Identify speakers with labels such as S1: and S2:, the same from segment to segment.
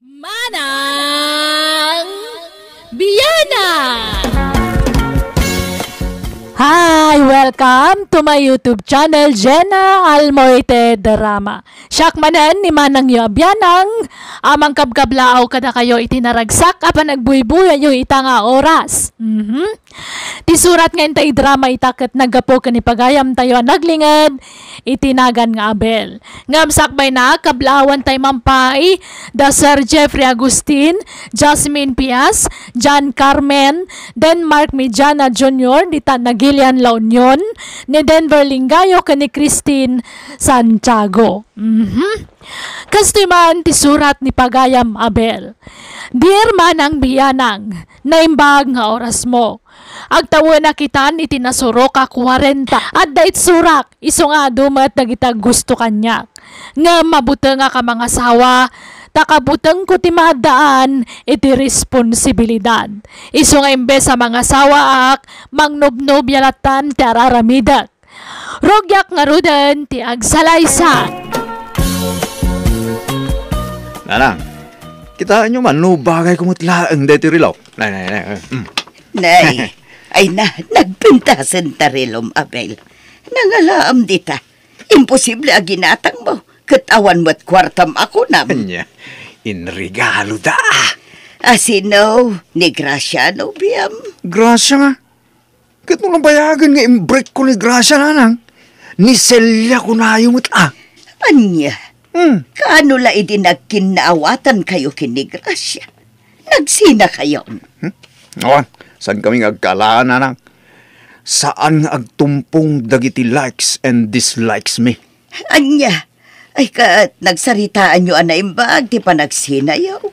S1: Manang Biyana!
S2: Hi! Welcome to my YouTube channel, Jenna Almoite Drama. Siyak manan ni Manang yu abyanang, amang kabkablaaw kada kayo itinaragsak apan nagbuybuyan yung ita nga oras. Ti surat nga intay drama itaket nagapo kani pagayam tayo naglingad, itinagan nga Abel. Ngamsakbay na kablaawan tay mampay, da Sir Jeffrey Agustin, Jasmine Pias, John Carmen, Denmark Mijana Jr., dita na Gillian La Union, ni Denver Lingayo kani Christine Santiago. Kastoy man ti surat ni pagayam Abel. Dear Manang Biyanang, naimbag nga oras mo. Agtawa na kitan itinasuro ka 40 at dait surak iso nga dumat nagita gusto kanyak. Nga mabuta nga ka mga sawa, takabutang ko ti madaan iti responsibilidad. Iso nga imbes sa mga sawaak, mangnubnob yalatan ti araramidak. Rogyak nga rudan ti agsalaysan.
S3: Nanang, kita nyo man, no bagay kumutlaang deti rilaw.
S4: Nay, ay nagpintasan tarilom, Abel. Nangalaam dita. Imposible aginatang mo. Katawan mo't kwartam ako nam.
S3: Anya, inregalo da.
S4: Asino, ni Graciano, biyam.
S3: Grasya nga. Kat mo lang bayagan nga imbreak ko ni Grasya, nanang. Ni Celia ko na yung
S4: Anya, kaano la nagkinaawatan kayo kini Gracia? Nagsina kayo.
S3: Awan, saan kaming agkalaan, nanang? Saan nga agtumpong dagiti likes and dislikes me?
S4: Anya, ay nagsaritaan nyo ana imbag, di pa nagsinayaw.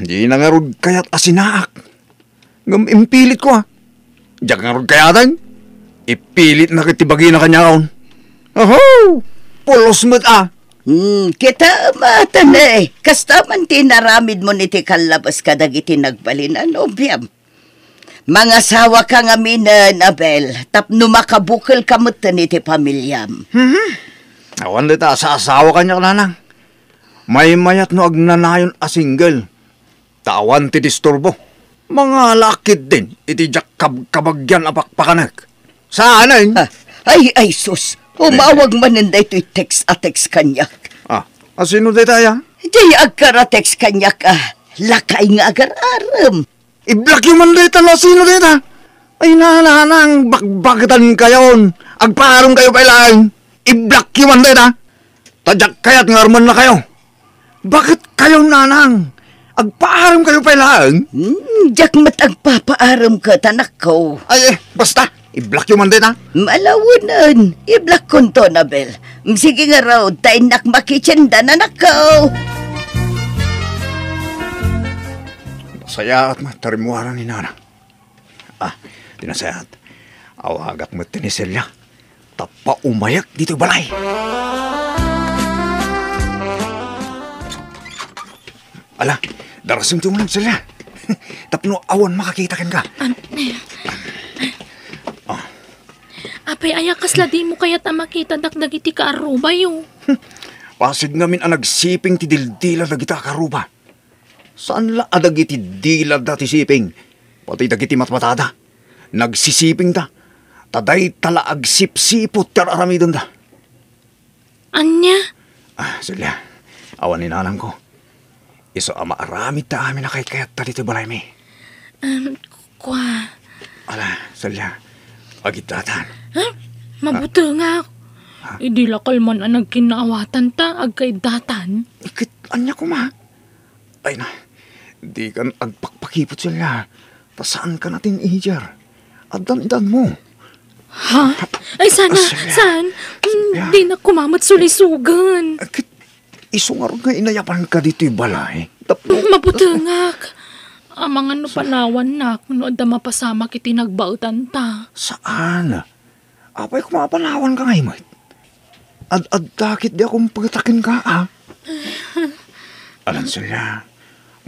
S3: Di na nga rod kayat asinaak. Ngam impilit ko, Diyak nga rod kayatan. Ipilit na kitibagi na kanyaon. Oho! Pulos mo't
S4: Kita matan Kasta man tinaramid mo niti kalabas kadag iti nagbalinan, obyam. Mga sawa ka nga minan, Abel, tapno makabukal kamot niti pamilyam.
S3: Awan dita, sa asawa kanya nanang. May mayat no agnanayon a single. Tawan ti disturbo. Mga lakit din, iti jak kabagyan apakpakanak. Saan
S4: Ay, sus. Umawag maninda ito'y text kanyak.
S3: Asino dita ya?
S4: Di agkara text kanyak lakay nga agar-aram.
S3: I-block yung man dita na sino dita. Ay nanang bagbagatan kayon. Agparong kayo pailaan. I-block yung man dita. Tadyak kaya't ngarman na kayo. Bakit kayo nanang? Agpaaram kayo pailaan?
S4: Diyak mat agpapaaram ka, tanak ko.
S3: Ay, basta. I-block yung man dita.
S4: Malawunan. I-block ko to, Nabel. Sige nga raw, tayo nakmakitsenda na nakaw.
S3: Masaya at matarimuara ni Nana. Tinasayat. Awagak mo tiniselya. Tapa umayak dito balay. Ala, darasong tumulang sila. Tapno awan makakita kan ka.
S1: Apay ayakas la di mo kaya't makita dakdag iti kaaruba yo.
S3: Pasig namin ang nagsiping ti dildila dagita karuba. Saan la adag iti dila dati siping? Pati dagiti matmatada. Nagsisiping ta. Taday tala agsipsipot tararamidon da.
S1: Anya?
S3: Silya, awan ni nanang ko. Iso maaramid ta amin na kayat ta dito balay mi.
S1: Kwa?
S3: Ala, Silya, agitatan.
S1: Mabuti nga. Idi lakal man ang nagkinaawatan ta, agkaidatan.
S3: Ikit, anya ko ma. Ay na, di kan agpakpakipot sila. Pasaan ka natin ijar? Adan-idan mo.
S1: Ha? Ay saan? Di na kumamat sulisugan.
S3: Ikit, isungarog nga inayapan ka dito'y balay.
S1: Mabuti nga. Amang ano panawan na, no da mapasama kiti nagbautan ta.
S3: Saan? Apay kumapanawan ka ngay, mate. Ad-dakit di akong pagtakin ka, Alam sila,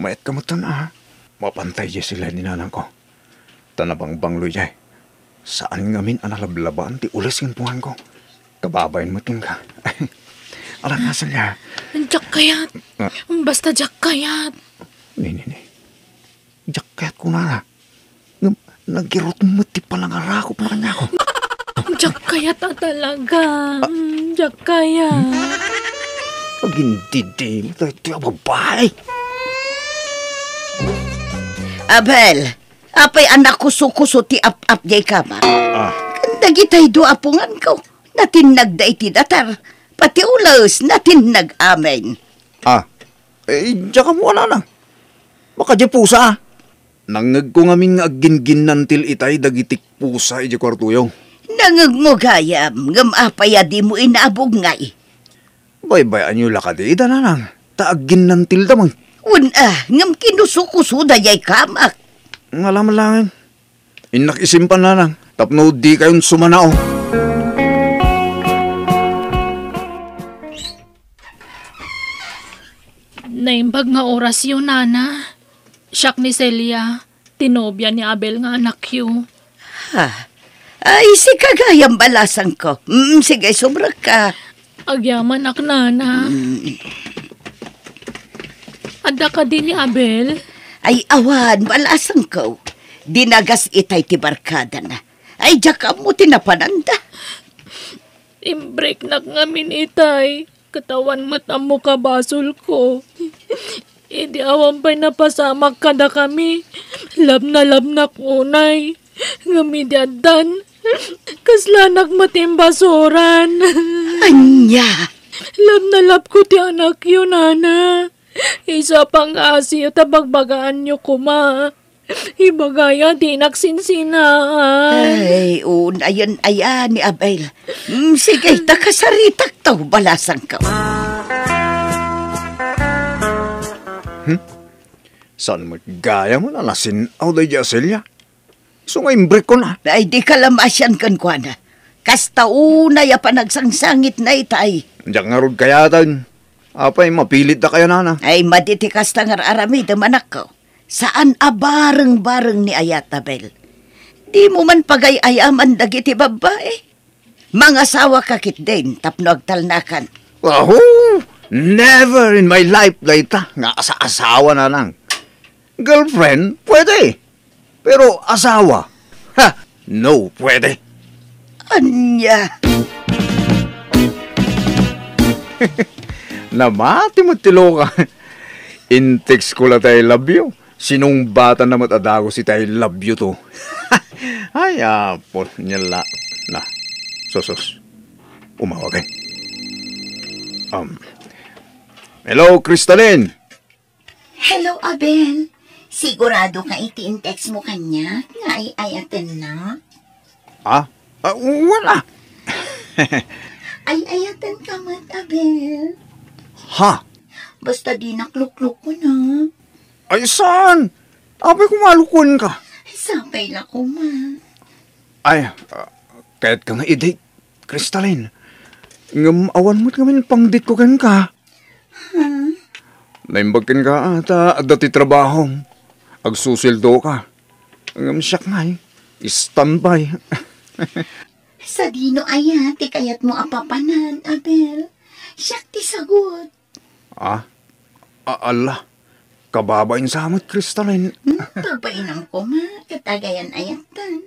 S3: mayat kamutan, Mapantay di sila ni nanang ko. Tanabang bangloy jay. Saan ngamin analablaban ti ulas yung puhan ko. Kababayin mo ka. Alang asal niya.
S1: Jak kayat.
S3: Ah.
S1: Basta jak kayat.
S3: Ni. Jaket ko na. Nagkirot mo ti palang arakop na kanya ko.
S1: Jak kayat talaga. Jak kayat.
S3: Pag hindi din, ito yung babae.
S4: Abel, apay anak kuso-kuso ti ap-ap jay kama. Dagitay do apungan ko. Natinag da iti datar. Pati ulas natinag amen.
S3: Diyan ka mo na. Baka di pusa. Nangag ko ngaming agin-gin nantil itay dagitik pusa iti kwartuyong.
S4: Nangag mo gayam, ngam apaya di mo inaabog ngay.
S3: Bay-bayan nyo lakadi, dananang. Taagin nantil damang.
S4: Ngam kinusukuso da jay kamak.
S3: Ngalam lang. Inak isimpan na lang. Tapno di kayon sumanao.
S1: Naimbag nga oras yun, nana. Siyak ni Celia. Tinobya ni Abel nga anak yun.
S4: Ay, si kagayam balasan ko. Sige, sobra ka.
S1: Agyaman ak, nana. Ada ka din ni Abel?
S4: Ay, awan, balasan ko. Dinagas itay ti barkada na. Ay, jaka mo tinapananda.
S1: Imbreak nak ngamin itay. Katawan matamu ka basol ko. Hindi awan pa'y napasamak kada kami. Lab na kunay. Ngamidadan. Kaslanak matimbasoran.
S4: Anya!
S1: Lab na lab ko ti anak yun, nana. Isa pang asiyo tabagbagaan nyo kuma. Ibagaya di naksinsinaan.
S4: Ay, ayan ni Abel. Sige, takasaritak to, balasan ka.
S3: Saan maggaya mo na nasinaw da di Celia? So nga imbrik ko na.
S4: Ay, di ka lamasyan kan kwa na. Kasta una ya pa nagsangsangit na itay.
S3: Diyan nga rod kayatan. Apay, mapilit na kaya nana.
S4: Ay, maditikas na nga arami, damanak ko. Saan abareng-bareng ni Ayat, Abel? Di mo man pagay-ayaman dagiti babae. Mga sawa kakit din, tapno agtalnakan.
S3: Wahoo! Never in my life laita nga asawa na lang. Girlfriend, pwede. Pero asawa, no, pwede.
S4: Anya?
S3: Namati mo tilo ka. In-text ko lang tayo love you. Sinong bata na matadago si tayo love you to. Ay, apot niya la. Na, sos. Umawag eh. Hello, Crystalline.
S5: Hello, Abel. Sigurado ka iti-text mo kanya? Nga ay-ayatin na?
S3: Wala.
S5: Ay-ayatin ka mat, Abel.
S3: Ha?
S5: Basta di nakluk-luk ko na.
S3: Ay, saan? Abay, kumalukon ka.
S5: Sapay la ko, ma.
S3: Ay, kahit ka nga i-date, Crystalline. Awan mo't kami pang-date ko kan ka. Naimbagkin ka ata dati trabaho. Agsusildo ka. Siyak nga standby.
S5: Sa dino ayati kayat mo apapanan, Abel. Siyak ti sagot.
S3: Ala. Kababain sa amat, Crystalline.
S5: Pagpainang ko, ma. Katagayan ayatan.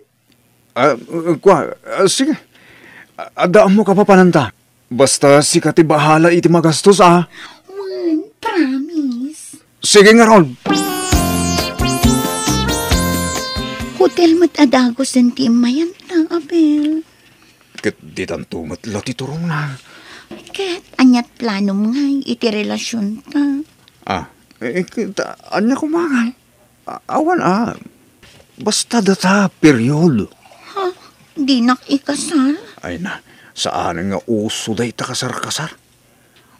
S3: Sige. Adaan mo ka pa pananta. Basta si kati bahala iti magastos,
S5: Promise.
S3: Sige nga, Ron.
S5: Hotel mat adagos ng timayan na, Abel.
S3: Kat di tanto matlati turong na.
S5: Ket, anyat plano mo nga iti relasyon ta.
S3: Anya kumangay. Awan Basta data, period.
S5: Di ikasal?
S3: Ay na, saan nga uso day ta kasar-kasar?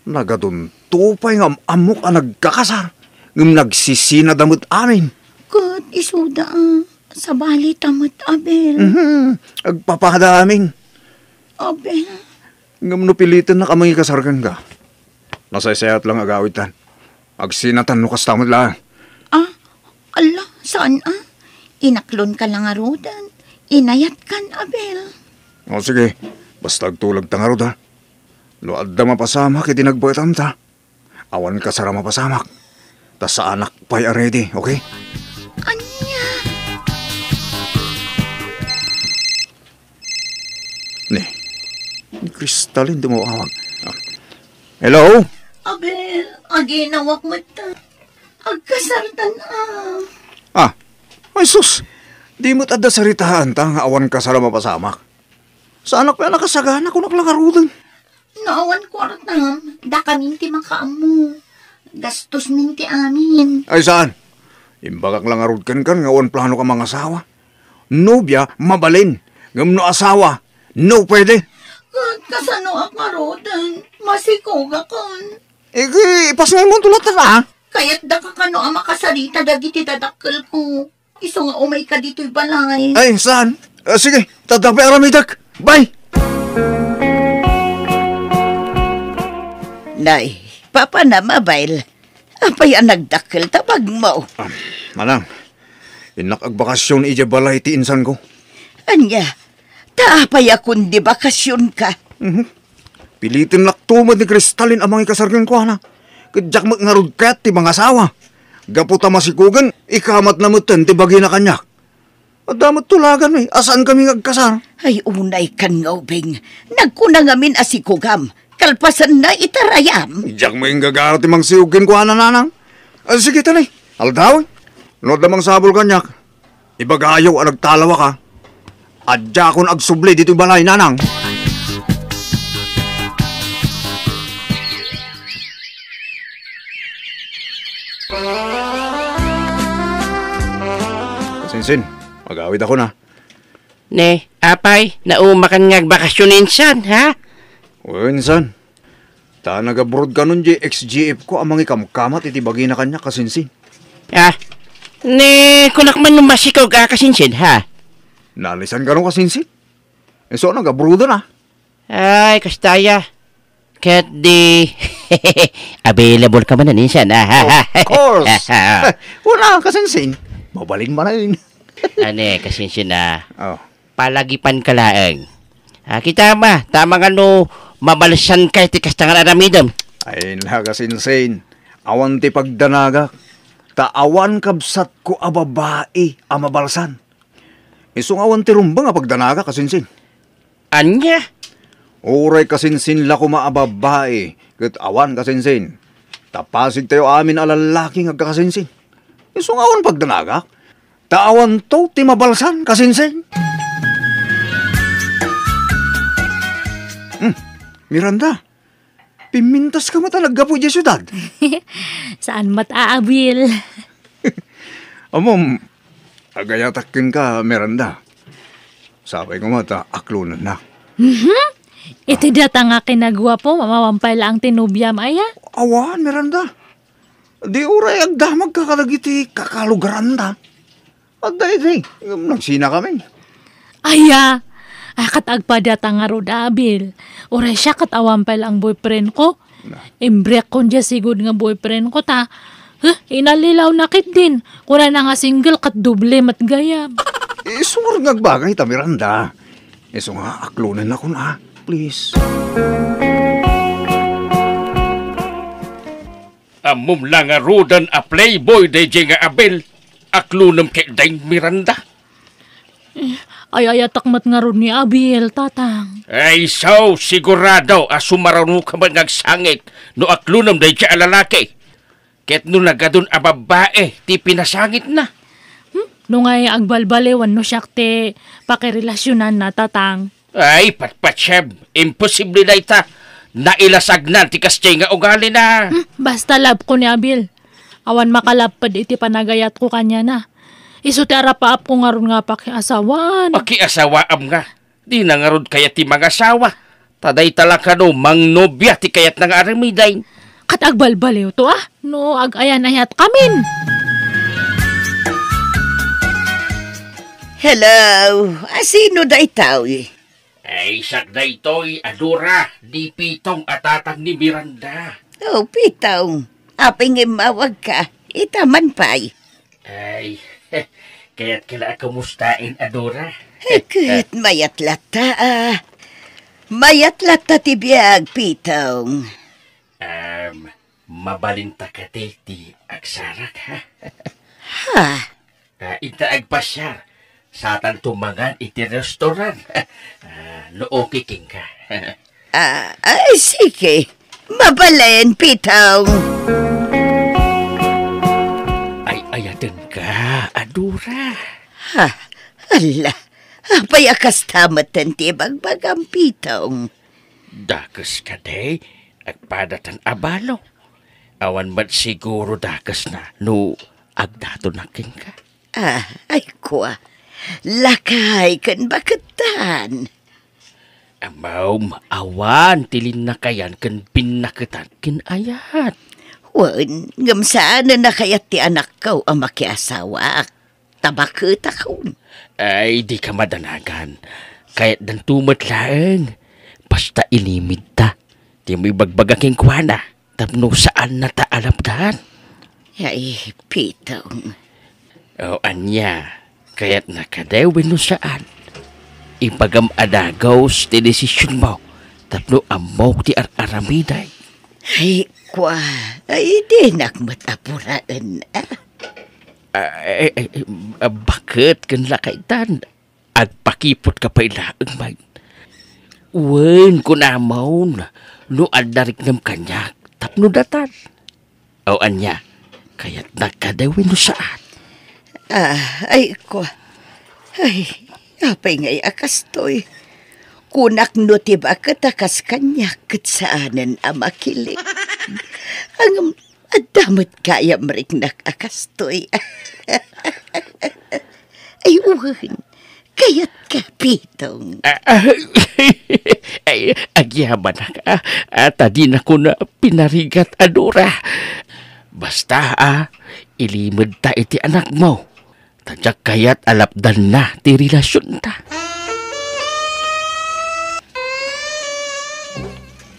S3: Nagadun tupay nga amok nagkakasar. Ngam nagsisina damot amin.
S5: Kat, isuda sa bali tamot, Abel.
S3: Agpapadaming.
S5: Abel.
S3: Ngam no pilitan na kamang ikasargan ka. Nasaysayat lang agawitan. Agsinatan no kastamot lang.
S5: Ala, saan Inaklon ka lang arudan. Inayat kan, Abel.
S3: Sige, basta agtulag tangarod Luad da mapasamak iti nagbuetan ta. Awan ka sara mapasamak. Ta sa anak pa'y ready, okay?
S5: Anya?
S3: Ni Crystalline, di mo awag. Hello?
S5: Abel, aginawak mo ta. Agkasartan
S3: Ay sus, di mo't adda saritahan ta nga awan ka sara mapasamak. Sa anak pa nakasagana kung naklakarudan.
S5: Naawan kwartam, da kaminti makaamu. Gastos minti amin.
S3: Ay saan? Imbagak lang arudkan kan nga awan plano ka mga asawa. Nobya, mabalin. Ngamno asawa, no pwede.
S5: Kasano ang karodan? Masikoga kon.
S3: Ipasngay mo tulatan ha?
S5: Kaya't da ka kano ang makasarita dagiti dadakkel ko. Iso nga umay ka dito'y balay.
S3: Ay, saan? Sige, tatapi aramidak. Bye!
S4: Nay, papa na mabayl. Apay ang nagdakkel tabag mo.
S3: Manang, inak agbakasyon ija balay ti insan ko.
S4: Anya, taapay akong di bakasyon ka.
S3: Pilitin laktumad ni Crystalline amang ikasargan ko, ana. Kadyak magngarod kat ti mga asawa. Gaputa masikugan, ikamat na mutan ti bagi na kanyak. At damat tulagan asaan kami agkasar?
S4: Ay, unay kan ngawbing. Nagkunang amin asikugam. Kalpasan na itarayam.
S3: Diyak mo yung gagaro ti mang siugin ko, ana nanang. Sige tanay, aldaw. Nood namang sabol kanyak. Ibagayaw ang nagtalawa ka. Adya akong agsubli dito balay, nanang. Sinsin, mag-awid ako na.
S6: Ne, apay, naumakan nga bakasyonin san, ha?
S3: O, insan. Ta nag-abroad ka nun, ex-GF ko amang ikamkamat iti bagi na kanya kasinsin.
S6: Ah, ne, kunak man numasikaw ka kasinsin, ha?
S3: Nalisan ka nun kasinsin? So, nag-abroad na.
S6: Ay, kastaya. Kat di... available ka man na ninsan, ha?
S3: Of course. Wala kasinsin. Mabalin man na yun.
S6: Ane, kasinsin na.
S3: Oh.
S6: Palagipan ka laeng. Kita ma, tama nga no, mabalasan kay ti kastangan aramidam.
S3: Ay na kasinsin. Awan ti pagdanaga. Taawan kabsat ko a babae a mabalsan. Isong awan ti rumbang a pagdanaga kasinsin.
S6: Anya?
S3: Uray kasinsin la kuma a babae. Kat awan kasinsin. Tapasig tayo amin a lalaki nga kasinsin. Isong awan pagdanaga. Taawan to ti mabalsan kasinsin. Miranda, pimintas ka mata naggapo di syudad.
S2: Saan mataabil?
S3: Amom, agayatakin ka, Miranda. Sabay ko mata, aklunan na.
S2: Iti data nga kinagwa po, mamawampay lang tinubyam aya.
S3: Awan, Miranda. Di uray agdamag kakalagiti kakalugaran ta. At dahi, nagsina kami.
S2: Aya, kat agpadata nga ro abil. Uray siya kat awampay lang boyfriend ko. Imbrek ko dya sigod nga boyfriend ko ta. Inalilaw na kit din. Kuna na nga single kat duble matgayam.
S3: Isungar ngagbagay ta, Miranda. Iso nga, aklunan na ko na. Please.
S6: Amom lang nga rodan a playboy de nga Abel. Aklunam kay Dine Miranda.
S2: Ay ayatakmat nga ron ni Abil, tatang.
S6: Ay so, sigurado asumaraw ka man ngagsangit no aklunam de a lalaki. Ket no nagadun a babae, ti pinasangit na.
S2: No ngay agbalbalewan no siyak te pakirelasyonan na, tatang.
S6: Ay, patpatseb, imposible na ita. Nailasagnan ti kastay nga ugali na.
S2: Basta love ko ni Abil. Awan makalapad iti panagayat ko kanya na. Isu ti arapaap ko nga ron nga pakiasawan.
S6: Pakiasawaam nga. Di na nga ron kaya ti mga asawa. Taday talaka no, mang nobya ti kayat nga aramiday.
S2: Kat agbalbaliw to no agayan-ayat kamin.
S4: Hello, asino da itaw
S6: Ay, sakda ito'y adura, di pitong atatang ni Miranda.
S4: Oh, pitaw. Aping imawag ka, itaman pa'y.
S6: Ay, kaya't kila kamustain, adura.
S4: Hekit mayat lata Mayat lata tibiyag, pitong.
S6: Mabalinta ka ti agsarak, ha?
S4: Ha?
S6: Ita agpasyar. Sa atan tumangan iti restoran. No okay king ka.
S4: Ay, sige. Mabalen, pitong.
S6: Ay, ayaten ka, Adura.
S4: Ha? Ala. Apay akas tamatan ti bagbagang pitong.
S6: Dakas ka day, agpadatan abalo. Awan ba't siguro dakas na, no agdato na king ka.
S4: Ay kwa. Lakay kan bakatan.
S6: Amaw, maawan, tilin na kayan kan pinakatan kin ayat.
S4: Wan, ngam saan na kayat ti anak ko ang makiasawa. Tabakot ako.
S6: Ay, di ka madanagan. Kaya't dan tumat laeng. Basta ilimit ta. Di mo'y bagbagaking kwana. Tapno saan na taalapdan.
S4: Ay, pitong.
S6: O, anya. Kaya't nakadewin no saan. Ipagam adagaw ti desisyon mo. Tapno amok ti aramiday.
S4: Ay, kwa. Ay, di nakmatapuraan.
S6: Bakit kan lakaitan? Agpakipot ka pa ilaang may. Wen ko namaw na. No adarik ng kanyak. Tapno datan. O anya. Kaya't nakadawin no saan.
S4: Ay, kwa. Ay, apay ngay akastoy. Kunak no tiba katakas kanyak kat saanan amakilig. Ang adamot kaya marik nakakastoy. Ay, uwan. Kaya't kapitong.
S6: Ay, agyaman na ka. Tadi na ko na pinarigat, Adora. Basta, ilimod ta iti anak mo. Tadyak kaya't alapdan na ti relasyon ta.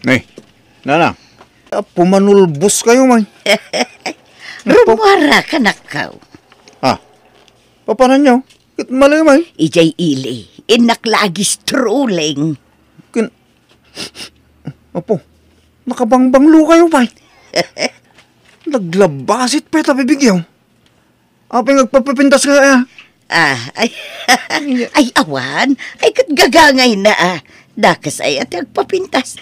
S3: Nay, nana. Pumanulbos kayo, may.
S4: Rumara ka na ka.
S3: Papanan nyo? Kit malay, may.
S4: Ijay ili. Inaklagi strolling.
S3: Apo, nakabangbanglo kayo, may. Naglabasit pa ita bibigyaw. Apay nagpapapintas ka,
S4: Ay, awan. Ay, katgagangay na, Dakas ay at agpapintas.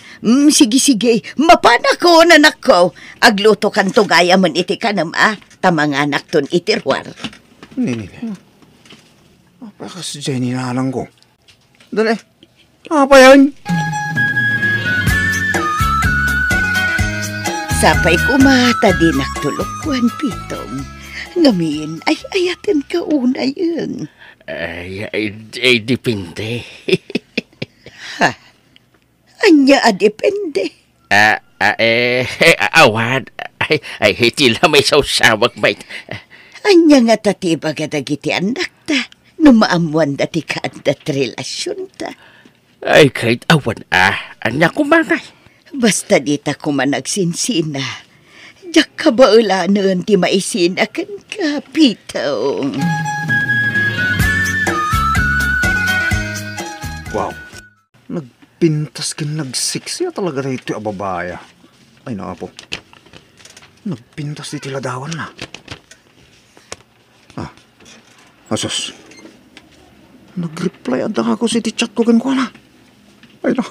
S4: Sige, mapana ko na nako. Agluto kan tugaya man iti kanam, tamanganak ton itirwar.
S3: Nini. Apa kasi Jenny na lang ko. Dali. Apa yan?
S4: Sapay kumata din naktulokwan, pitong. Ngamin ay ayaten ka una yun.
S6: Ay, depende.
S4: Anya depende.
S6: Awad. Ay, hitila may sausawag, mate.
S4: Anya nga tatiba gadagiti anak ta. Numaamuan dati ka at relasyon ta.
S6: Ay, kahit awan, anya kumangay.
S4: Basta dita ko man nagsinsina. Diyak ka ba ulanon ti maisinakan ka, pitong.
S3: Wow. Nagpintas ka nagsiksya talaga na ito ababaya. Ay na po. Nagpintas di tiladawan na. Asos. Nag-reply ang ako si chat ko ko na. Ay na.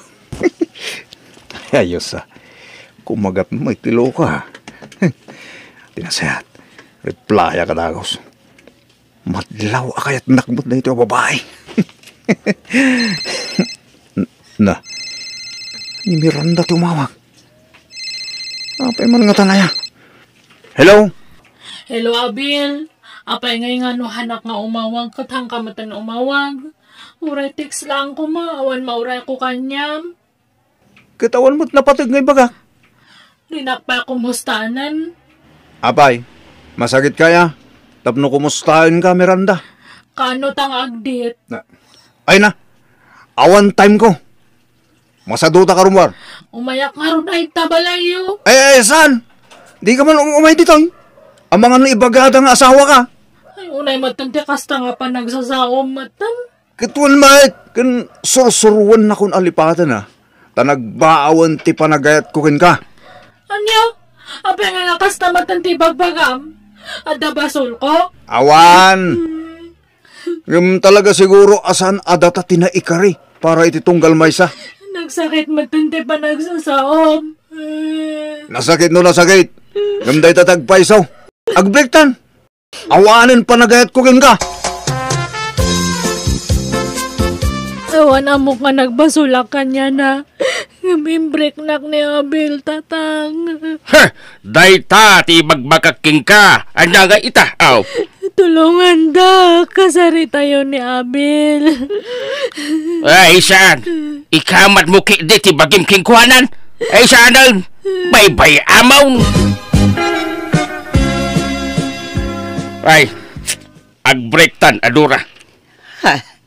S3: Ayos kumagat mo itilo ka. Tinasayat. Reply ka dagos. Madlaw akayat nakmot na ito babae. Na. Ni Miranda tumawag. Apay man nga tanaya. Hello?
S1: Hello, Abil. Apay ngay nga no hanak nga umawag katang kamatan umawag. Uray text lang ko awan mauray ko kanyam.
S3: Katawan mo't napatag ngay baga.
S1: Rinak pa kumustanan.
S3: Apay, masakit kaya? Tapno kumustahin ka, Miranda?
S1: Kano tang agdit?
S3: Ay na, awan time ko. Masaduta ka rumbar.
S1: Umayak nga ron ay tabalayo.
S3: Ay, saan? Di ka man umay dito. Ang mga naibagada nga asawa ka.
S1: Ay, unay matante kasta nga pa nagsasaom matan.
S3: Katuan mait, kan sursuruan na kung alipatan Tanagbaawan ti panagayat ko kin ka.
S1: Anyo? Abay nga nakas tamatan ti bagbagam. Adda basol ko?
S3: Awan! Ngam talaga siguro asan adata tinaikari para ititunggal maysa.
S1: Nagsakit matindi pa nagsasaom.
S3: Nasakit no nasakit. Ngam day tatagpaisaw. Agbrektan. Awanin panagayat ko kin ka.
S1: Awan amo ka nagbasulak kanya na. Ngamimbreak nak ni Abel, tatang.
S6: Dayta ti magbakaking ka. Anya nga ita, aw.
S1: Tulungan da, kasari tayo ni Abel.
S6: Ay, saan? Ikamat mo di ti bagim kingkuhanan. Ay, saan ang bay-bay amaw. Ay, agbrektan, adura.
S4: Ha?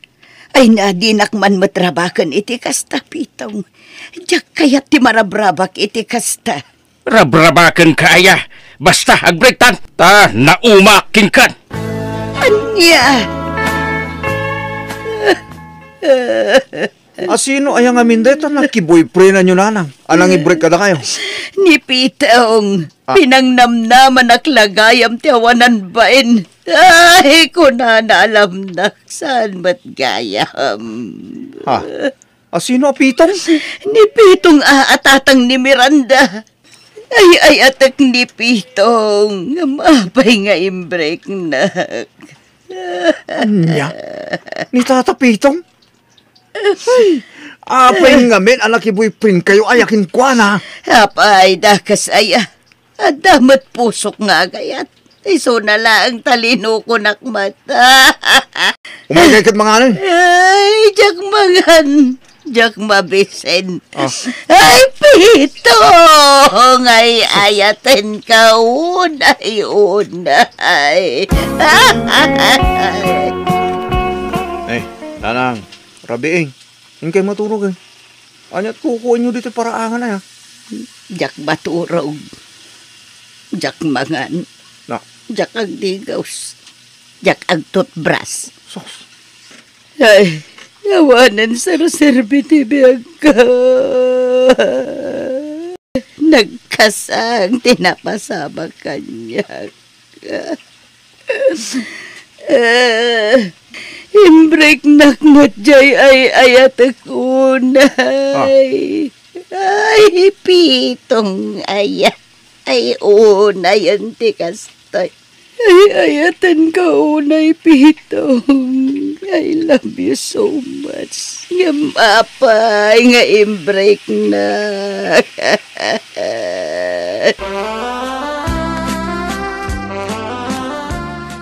S4: Ay nadinak man matrabakan iti kasta pitong. Diyak kayat ti marabrabak iti kasta.
S6: Rabrabakan kaya. Basta agbrektan. Ta naumakin kan.
S4: Anya?
S3: Asino ayang amin dito na kiboyfriend na nyo nanang? Anang i-break ka na kayo?
S4: Ni pitong. Pinangnamnaman naklagayam ti awanan bain. Ay, ko na alam na saan ba't gayam.
S3: Ha? Asino apitong?
S4: Ni pitong atatang ni Miranda. Ay atak ni pitong. Mapay nga imbreak na.
S3: Anya? Ni Tata Pitong? Apay nga men, anak i-boyfriend kayo ayakin kwa na.
S4: Apay dakas aya. Adamat pusok nga gayat. Iso na lang talino ko nakmata.
S3: Umagay kat mga ano?
S4: Ay, jak mangan. Jak mabisen. Ay, pitong. Ay, ayaten ka unay.
S3: Eh, nanang, rabiing. Yung kayo maturog eh. Anyat kukuha nyo dito para angan na ya.
S4: Jak maturog. Jak mangan.
S3: Na.
S4: Jak ang digaws. Jak ang toothbrush.
S3: Sos.
S4: Ay, nawanan sa reserviti biyag ka. Nagkasang tinapasama kanya. Imbreak nakmatjay ay ayatak unay. Ay, pitong ayat. Ay, unay ang tikastay. Ay, ayatan ka unay, pitong. I love you so much. Nga mapay, nga imbreak na.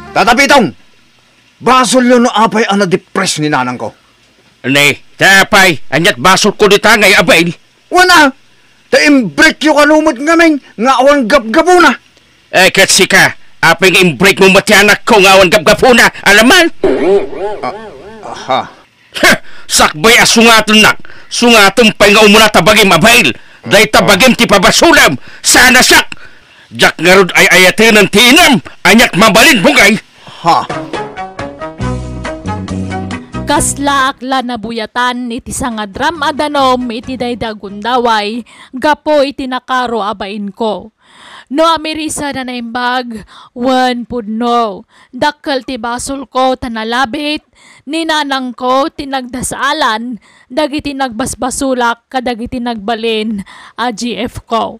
S3: Tata Pitong! Basol yun no apay ang na-depress ni nanang ko.
S6: Ne, tapay, anyat basol ko dita ngay abail.
S3: Wana! Ta-imbreak yung kalumot ngamin nga awan gap-gapo na.
S6: Eh, katsi ka, apay nga imbreak mo matianak ko nga awan gap-gapo na, alaman?
S3: Aha.
S6: Sakbay asungaton nak, sungaton pa'y nga umuna tabagim abail. Day tabagim ti pabasulam, sana sak. Jak nga rod ay ayatin ng tinam, anyat mabalin bungay.
S3: Ha?
S2: Kasla akla na buyatan iti sangadram adanom iti daydagundaway gapo iti nakaro abain ko. No amerisa na naimbag, wan pudno. Dakkel ti basol ko tanalabit, ninanang ko tinagdasalan, dagiti nagbasbasulak kadagiti nagbalin a GF ko.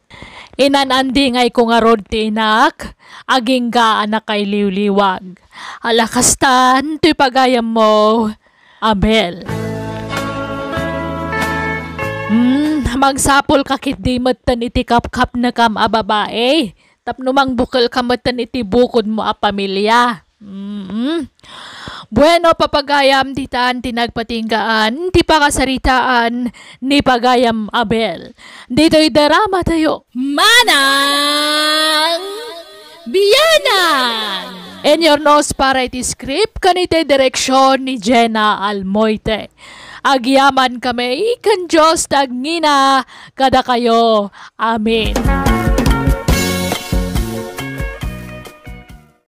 S2: Inanandi ngay ko nga rod tinak, aging gaan na kay liwliwag. Alakastan, to'y pagayam mo, Abel. Magsapol kakit di matan iti kap-kap na kam a babae. Tapnumang bukal kamatan iti bukod mo a pamilya. Bueno, papagayam ditan tinagpatinggaan, ti pakasaritaan ni Pagayam Abel. Dito'y darama tayo. Manang Biyanan! In your nose para iti script, kanite direksyon ni Jenna Almoite. Agyaman kami, kan Diyos tagngina, kada kayo. Amen.